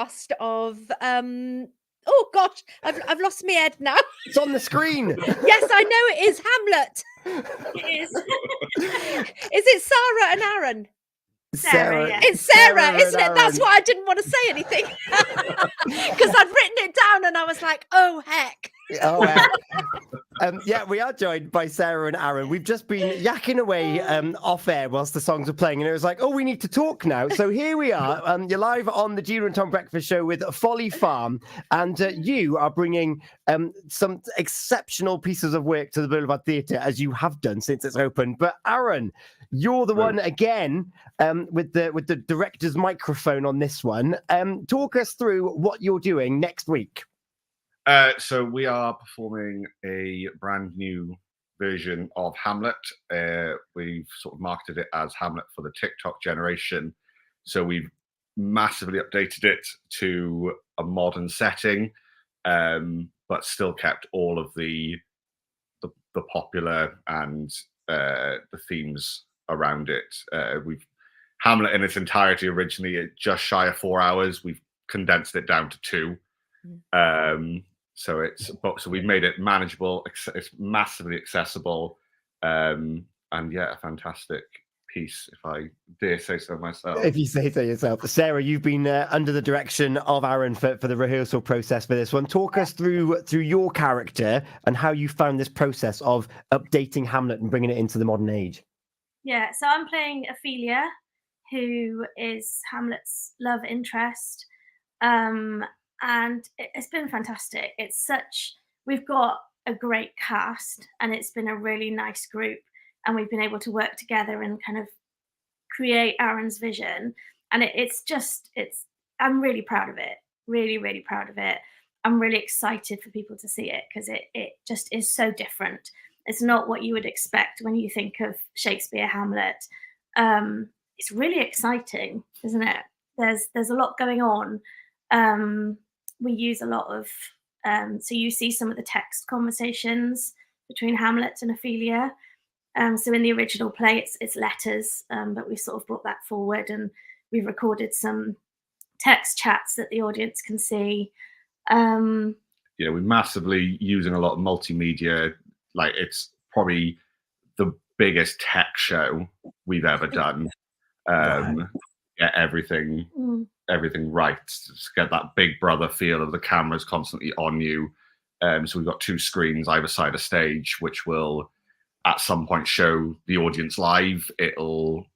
cast of oh gosh, I've lost my head now. It's on the screen. Yes, I know it is Hamlet. It is. Is it Sarah and Aaron? Sarah, yeah. It's Sarah, and isn't it? That's Aaron. why I didn't want to say anything. Because I'd written it down and I was like, oh heck. Oh, yeah, we are joined by Sarah and Aaron. We've just been yakking away off air whilst the songs were playing, and it was like, oh, we need to talk now. So here we are. You're live on the Gina and Tom Breakfast Show with Folly Farm, and you are bringing some exceptional pieces of work to the Boulevard Theatre, as you have done since it's opened. But Aaron, you're the one again with the director's microphone on this one. Talk us through what you're doing next week. So we are performing a brand new version of Hamlet. We've sort of marketed it as Hamlet for the TikTok generation. So we've massively updated it to a modern setting, but still kept all of the popular and the themes around it. We've Hamlet in its entirety originally just shy of 4 hours. We've condensed it down to 2. So we've made it manageable. It's massively accessible, and yeah, a fantastic piece, if I dare say so myself. If you say so yourself. Sarah, you've been under the direction of Aaron for the rehearsal process for this one. Talk us through your character and how you found this process of updating Hamlet and bringing it into the modern age. Yeah, so I'm playing Ophelia, who is Hamlet's love interest. And it's been fantastic. We've got a great cast, and it's been a really nice group, and we've been able to work together and kind of create Aaron's vision. And I'm really proud of it. Really, really proud of it. I'm really excited for people to see it because it just is so different. It's not what you would expect when you think of Shakespeare Hamlet. It's really exciting, isn't it? There's a lot going on. We use a lot of, so you see some of the text conversations between Hamlet and Ophelia. So in the original play, it's letters, but we sort of brought that forward, and we've recorded some text chats that the audience can see. We're massively using a lot of multimedia. Like, it's probably the biggest tech show we've ever done. Get everything right, to get that Big Brother feel of the cameras constantly on you. So we've got 2 screens either side of stage, which will at some point show the audience live. It'll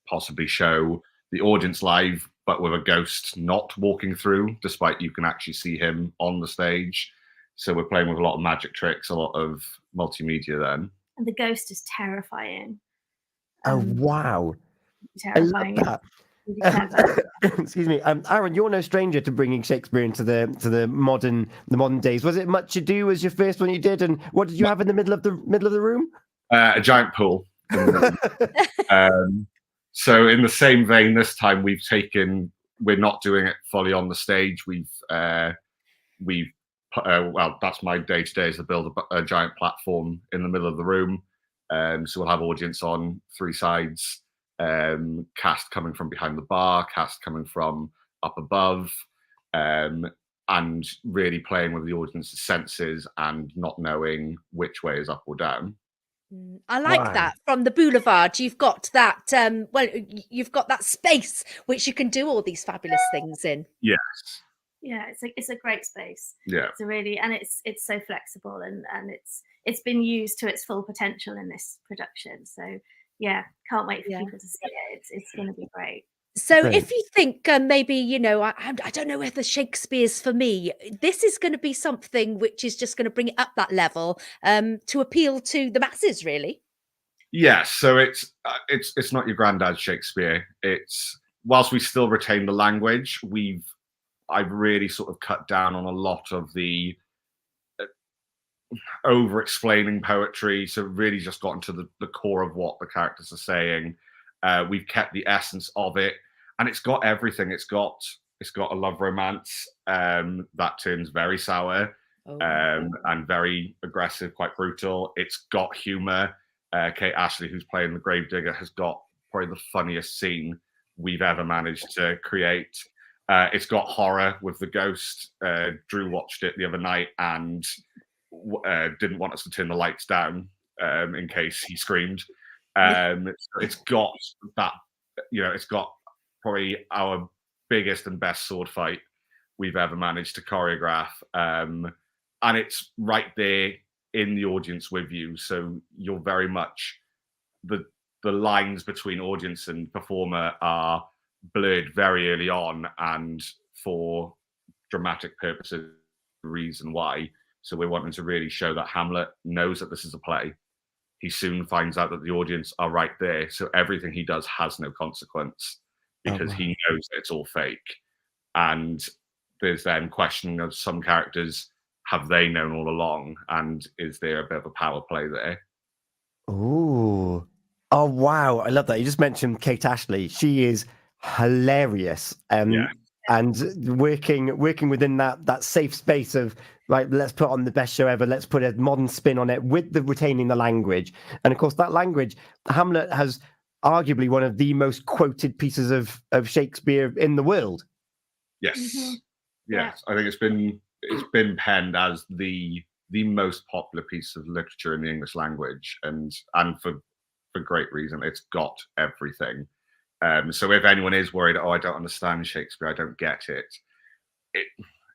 possibly show the audience live, but with a ghost not walking through, despite you can actually see him on the stage. So we're playing with a lot of magic tricks, a lot of multimedia then. And the ghost is terrifying. Oh, wow. Terrifying. I love that. Excuse me, Aaron, you're no stranger to bringing Shakespeare into the modern days. Was it Much Ado was your first one you did, and what did you have in the middle of the room? A giant pool. So in the same vein, this time we're not doing it fully on the stage. That's my day to day, is to build a giant platform in the middle of the room. So we'll have audience on 3 sides. Cast coming from behind the bar, cast coming from up above, and really playing with the audience's senses and not knowing which way is up or down. I like that. From the Boulevard, you've got that. You've got that space which you can do all these fabulous things in. Yes. Yeah, it's a great space. Yeah. It's it's so flexible, and it's been used to its full potential in this production. So yeah, can't wait for people to see it. It's going to be great. So if you think maybe, I don't know whether Shakespeare's for me, this is going to be something which is just going to bring it up that level to appeal to the masses, really. Yes. So it's not your granddad's Shakespeare. It's, whilst we still retain the language, I've really sort of cut down on a lot of the over-explaining poetry, so really just gotten to the core of what the characters are saying. We've kept the essence of it, and it's got everything. It's got a love romance that turns very sour and very aggressive, quite brutal. It's got humor. Kate Ashley, who's playing the gravedigger, has got probably the funniest scene we've ever managed to create. It's got horror with the ghost. Drew watched it the other night and didn't want us to turn the lights down in case he screamed. So it's got that, it's got probably our biggest and best sword fight we've ever managed to choreograph. And it's right there in the audience with you. So you're very much, the lines between audience and performer are blurred very early on, and for dramatic purposes, the reason why. So we're wanting to really show that Hamlet knows that this is a play. He soon finds out that the audience are right there. So everything he does has no consequence because he knows that it's all fake. And there's then questioning of some characters, have they known all along? And is there a bit of a power play there? Ooh. Oh, wow. I love that. You just mentioned Kate Ashley. She is hilarious. And working within that safe space of, like, let's put on the best show ever. Let's put a modern spin on it with retaining the language. And of course, that language, Hamlet has arguably one of the most quoted pieces of Shakespeare in the world. Yes. Mhm. Yes. I think it's been penned as the most popular piece of literature in the English language, and for great reason. It's got everything. So if anyone is worried, I don't understand Shakespeare, I don't get it,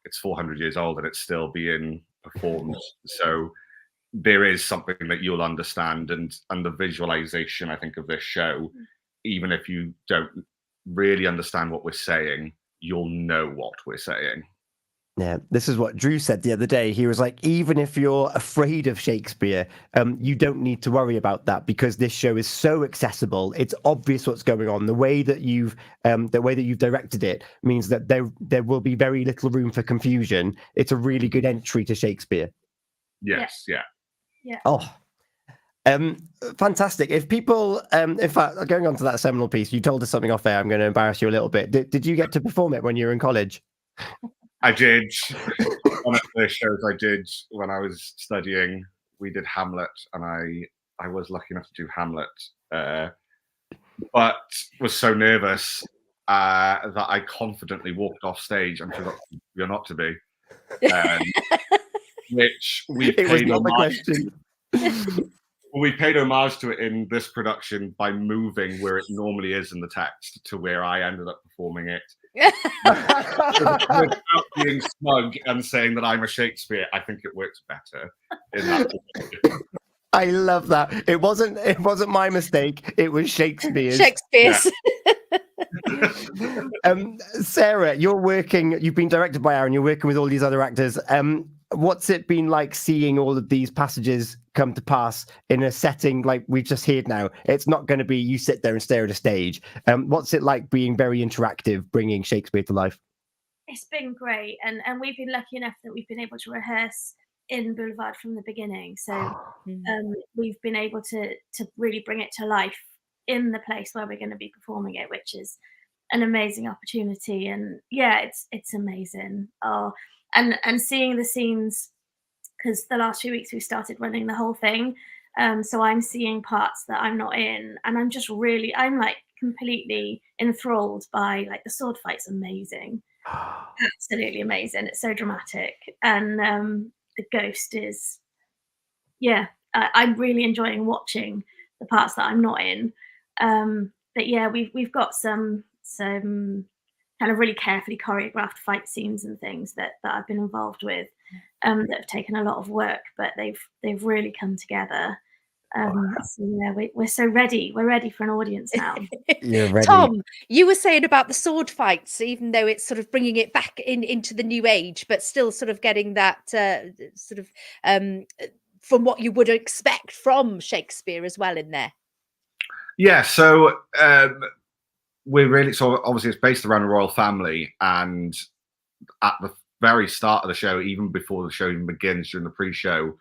it's 400 years old and it's still being performed. So there is something that you'll understand, and the visualization, I think, of this show, even if you don't really understand what we're saying, you'll know what we're saying. Yeah, this is what Drew said the other day. He was like, even if you're afraid of Shakespeare, you don't need to worry about that because this show is so accessible. It's obvious what's going on. The way that you've directed it means that there will be very little room for confusion. It's a really good entry to Shakespeare. Yes, yeah. Oh, fantastic. If people, in fact, going on to that seminal piece, you told us something off air. I'm going to embarrass you a little bit. Did you get to perform it when you were in college? I did. One of the shows I did when I was studying, we did Hamlet, and I was lucky enough to do Hamlet, but was so nervous that I confidently walked off stage and forgot you're not to be, which we paid homage. We paid homage to it in this production by moving where it normally is in the text to where I ended up performing it. Without being smug and saying that I'm a Shakespeare, I think it works better in that position. I love that. It wasn't my mistake. It was Shakespeare's. Sarah, you've been directed by Aaron, you're working with all these other actors. What's it been like seeing all of these passages come to pass in a setting like we've just heard now? It's not going to be you sit there and stare at a stage. What's it like being very interactive, bringing Shakespeare to life? It's been great, and we've been lucky enough that we've been able to rehearse in Boulevard from the beginning. So we've been able to really bring it to life in the place where we're going to be performing it, which is an amazing opportunity. And yeah, it's amazing. And seeing the scenes, because the last few weeks we started running the whole thing, so I'm seeing parts that I'm not in, and I'm like completely enthralled by, like, the sword fight's amazing. Absolutely amazing. It's so dramatic, and the ghost is, I'm really enjoying watching the parts that I'm not in. But yeah, we've got some kind of really carefully choreographed fight scenes and things that I've been involved with, that have taken a lot of work, but they've really come together. So yeah, we're so ready. We're ready for an audience now. You're ready. Tom, you were saying about the sword fights, even though it's sort of bringing it back into the new age, but still sort of getting that sort of from what you would expect from Shakespeare as well in there. Yeah, so we're really, so obviously it's based around a royal family, and at the very start of the show, even before the show even begins, during the pre-show,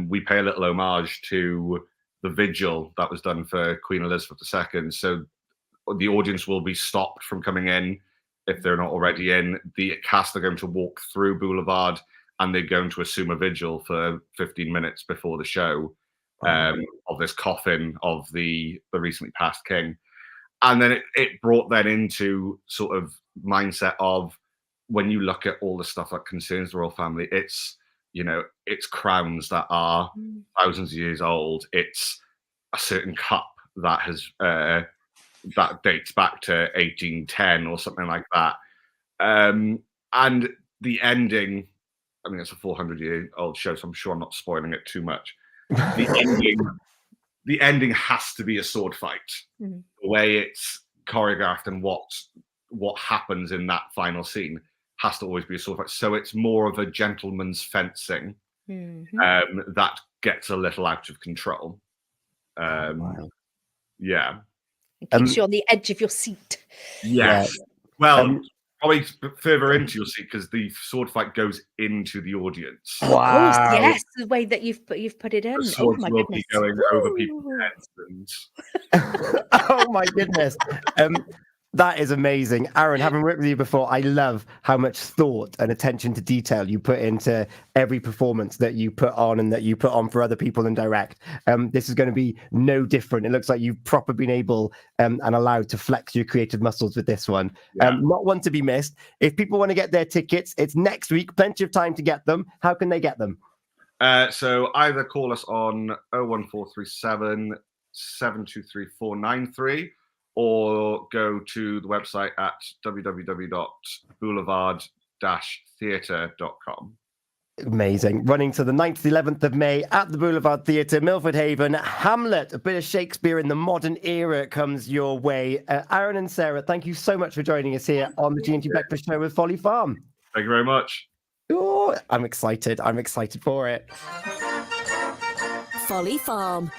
we pay a little homage to the vigil that was done for Queen Elizabeth II. So the audience will be stopped from coming in if they're not already in. The cast are going to walk through Boulevard, and they're going to assume a vigil for 15 minutes before the show, of this coffin of the recently passed king. And then it brought then into sort of mindset of when you look at all the stuff that concerns the royal family, it's, it's crowns that are thousands of years old. It's a certain cup that has that dates back to 1810 or something like that. And the ending, I mean, it's a 400-year-old show, so I'm sure I'm not spoiling it too much. The ending has to be a sword fight. The way it's choreographed and what happens in that final scene has to always be a sword fight. So it's more of a gentleman's fencing that gets a little out of control. Yeah. It keeps you on the edge of your seat. Yes. Well, probably further into your seat because the sword fight goes into the audience. Wow. Of course, yes, the way that you've put it in. The swords will be going over people's heads. Oh my goodness. That is amazing. Aaron, having worked with you before, I love how much thought and attention to detail you put into every performance that you put on and that you put on for other people and direct. This is going to be no different. It looks like you've properly been able and allowed to flex your creative muscles with this one. Not one to be missed. If people want to get their tickets, it's next week. Plenty of time to get them. How can they get them? So either call us on 01437 723 493 or go to the website at www.boulevard-theatre.com. Amazing. Running to the 9th to 11th of May at the Boulevard Theatre, Milford Haven. Hamlet, a bit of Shakespeare in the modern era comes your way. Aaron and Sarah, thank you so much for joining us here on the G&T Breakfast Show with Folly Farm. Thank you very much. Oh, I'm excited. I'm excited for it. Folly Farm.